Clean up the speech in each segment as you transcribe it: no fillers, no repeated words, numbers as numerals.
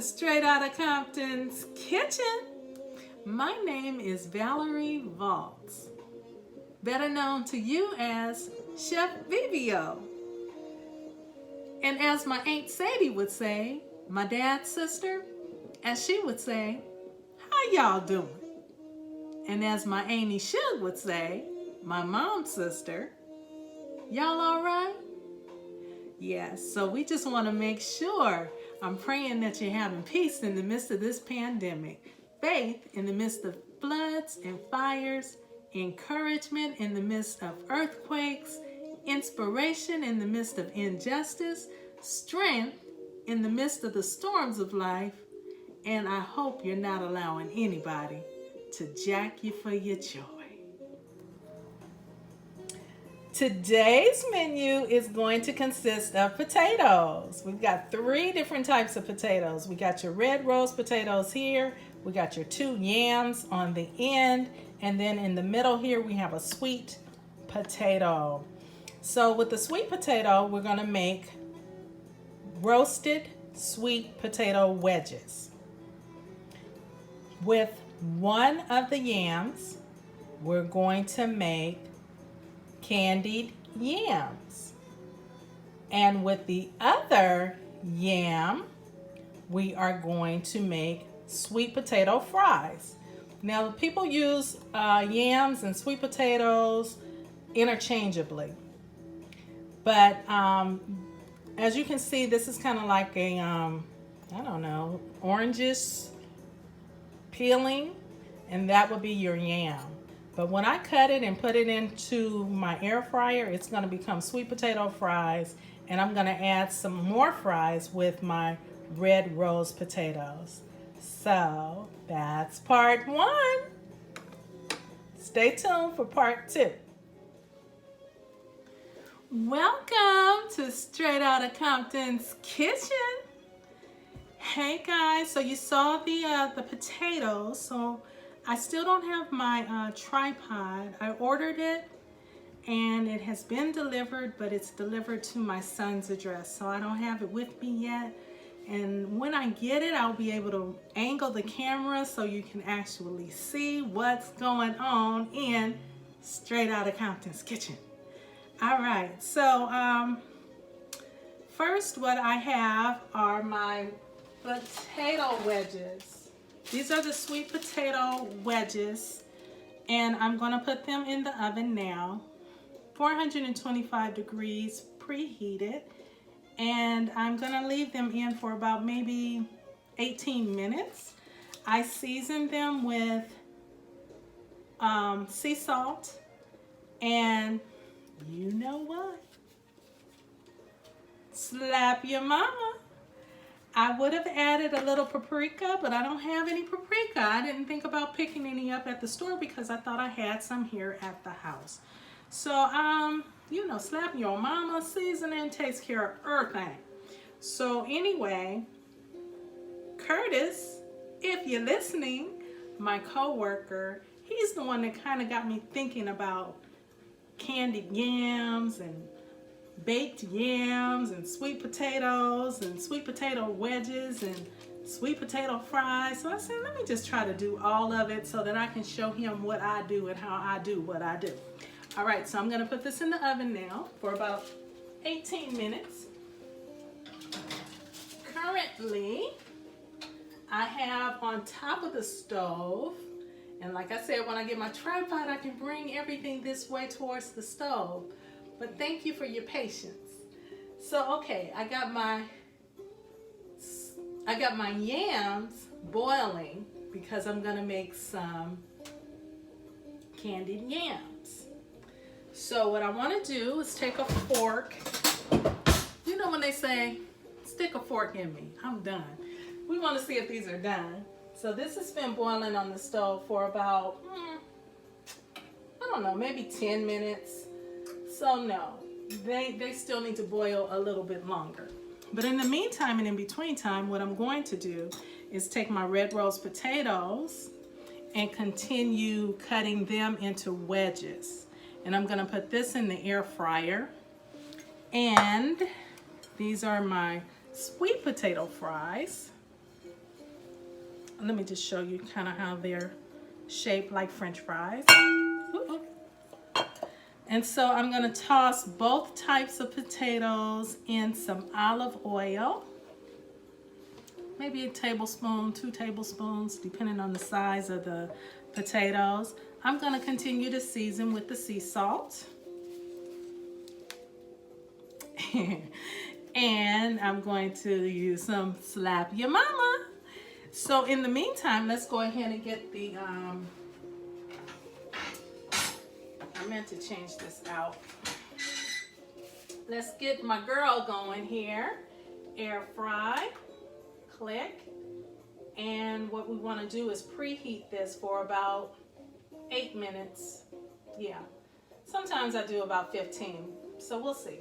Straight Outta Compton's kitchen. My name is Valerie Valtz, better known to you as Chef Vivio. And as my Aunt Sadie would say, my dad's sister, as she would say, how y'all doing? And as my Auntie Shug would say, my mom's sister, y'all all right? Yes, so we just want to make sure, I'm praying that you're having peace in the midst of this pandemic, faith in the midst of floods and fires, encouragement in the midst of earthquakes, inspiration in the midst of injustice, strength in the midst of the storms of life, and I hope you're not allowing anybody to jack you for your joy. Today's menu is going to consist of potatoes. We've got 3 different types of potatoes. We got your red rose potatoes here. We got your 2 yams on the end. And then in the middle here, we have a sweet potato. So with the sweet potato, we're going to make roasted sweet potato wedges. With one of the yams, we're going to make candied yams. And with the other yam, we are going to make sweet potato fries. Now, people use yams and sweet potatoes interchangeably. But as you can see, this is kind of like a, I don't know, orangish peeling, and that would be your yam. But when I cut it and put it into my air fryer, it's going to become sweet potato fries, and I'm going to add some more fries with my red rose potatoes. So that's part 1. Stay tuned for part 2. Welcome to Straight Outta Compton's kitchen. Hey guys, so you saw the potatoes. So I still don't have my tripod. I ordered it and it has been delivered, but it's delivered to my son's address. So I don't have it with me yet. And when I get it, I'll be able to angle the camera so you can actually see what's going on in Straight Outta Compton's kitchen. All right, so first what I have are my potato wedges. These are the sweet potato wedges, and I'm going to put them in the oven now, 425 degrees preheated, and I'm going to leave them in for about maybe 18 minutes. I season them with sea salt, and you know what? Slap your mama. I would have added a little paprika, but I don't have any paprika. I didn't think about picking any up at the store because I thought I had some here at the house. So, you know, slap your mama, seasoning takes care of everything. So anyway, Curtis, if you're listening, my coworker, he's the one that kind of got me thinking about candied yams and baked yams and sweet potatoes and sweet potato wedges and sweet potato fries. So I said, let me just try to do all of it so that I can show him what I do and how I do what I do. All right, so I'm going to put this in the oven now for about 18 minutes. Currently, I have on top of the stove, and like I said, when I get my tripod, I can bring everything this way towards the stove. But thank you for your patience. So, okay, I got my yams boiling because I'm gonna make some candied yams. So what I want to do is take a fork. You know when they say, stick a fork in me, I'm done. We want to see if these are done. So this has been boiling on the stove for about, I don't know, maybe 10 minutes. So no, they still need to boil a little bit longer. But in the meantime and in between time, what I'm going to do is take my red rose potatoes and continue cutting them into wedges. And I'm gonna put this in the air fryer. And these are my sweet potato fries. let me just show you kind of how they're shaped like French fries. Ooh. And so I'm going to toss both types of potatoes in some olive oil. Maybe a tablespoon, 2 tablespoons, depending on the size of the potatoes. I'm going to continue to season with the sea salt. And I'm going to use some Slap Your Mama. So in the meantime, let's go ahead and get the, I meant to change this out. Let's get my girl going here. Air fry, click. And what we want to do is preheat this for about 8 minutes. Yeah, sometimes I do about 15, so we'll see.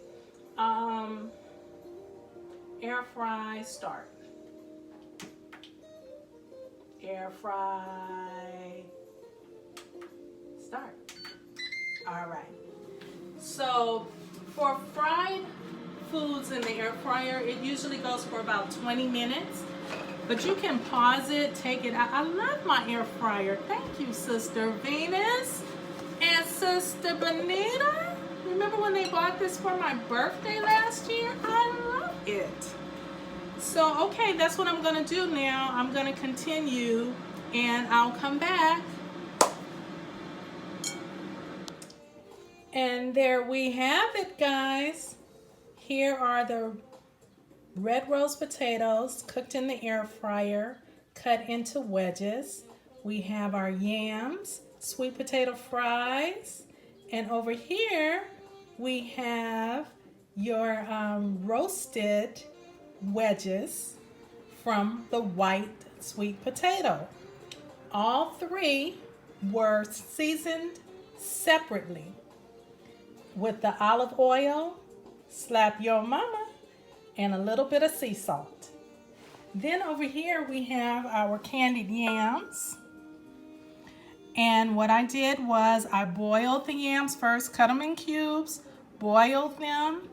Air fry, start. Air fry, start. All right. So for fried foods in the air fryer, it usually goes for about 20 minutes. But you can pause it, take it out. I love my air fryer. Thank you, Sister Venus and Sister Bonita. Remember when they bought this for my birthday last year? I love it. So, okay, that's what I'm going to do now. I'm going to continue, and I'll come back. And there we have it, guys. Here are the red rose potatoes cooked in the air fryer, cut into wedges. We have our yams, sweet potato fries, and over here we have your roasted wedges from the white sweet potato. All 3 were seasoned separately with the olive oil, Slap Your Mama, and a little bit of sea salt. Then over here we have our candied yams. And what I did was I boiled the yams first, cut them in cubes, boiled them,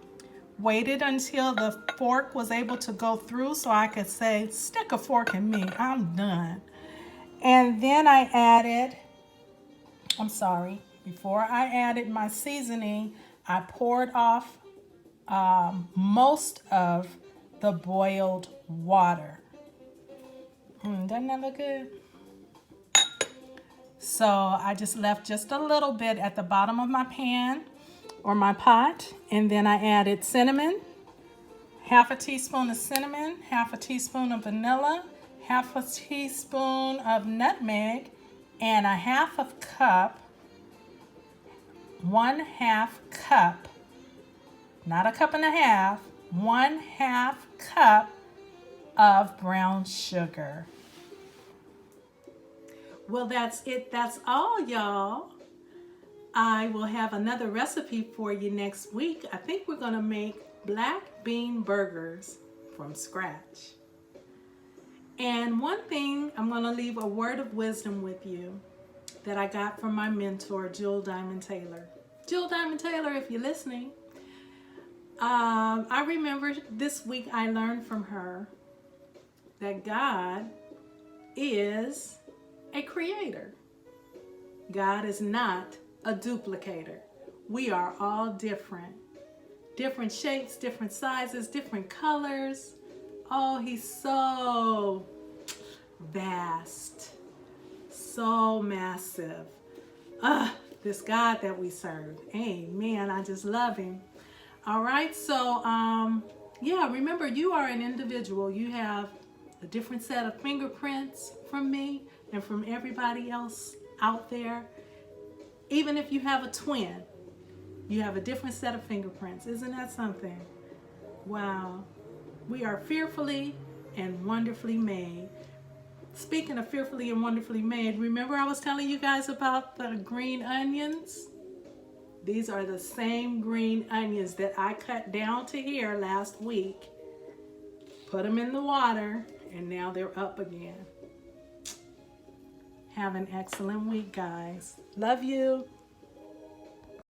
waited until the fork was able to go through so I could say, stick a fork in me, I'm done. And then I added, before I added my seasoning, I poured off most of the boiled water. Doesn't that look good? So I just left just a little bit at the bottom of my pan or my pot, and then I added cinnamon, half a teaspoon of cinnamon, half a teaspoon of vanilla, half a teaspoon of nutmeg, and a half a cup, 1/2 cup, not a cup and a half, 1/2 cup of brown sugar. Well, that's it. That's all, y'all. I will have another recipe for you next week. I think we're going to make black bean burgers from scratch. And one thing, I'm going to leave a word of wisdom with you that I got from my mentor, Jill Diamond Taylor. Jill Diamond Taylor, if you're listening, I remember this week I learned from her that God is a creator. God is not a duplicator. We are all different. Different shapes, different sizes, different colors. Oh, he's so vast, so massive. This God that we serve. Amen. I just love him. All right. So, yeah, remember, you are an individual. You have a different set of fingerprints from me and from everybody else out there. Even if you have a twin, you have a different set of fingerprints. Isn't that something? Wow. We are fearfully and wonderfully made. Speaking of fearfully and wonderfully made, remember I was telling you guys about the green onions? These are the same green onions that I cut down to here last week. Put them in the water, and now they're up again. Have an excellent week, guys. Love you.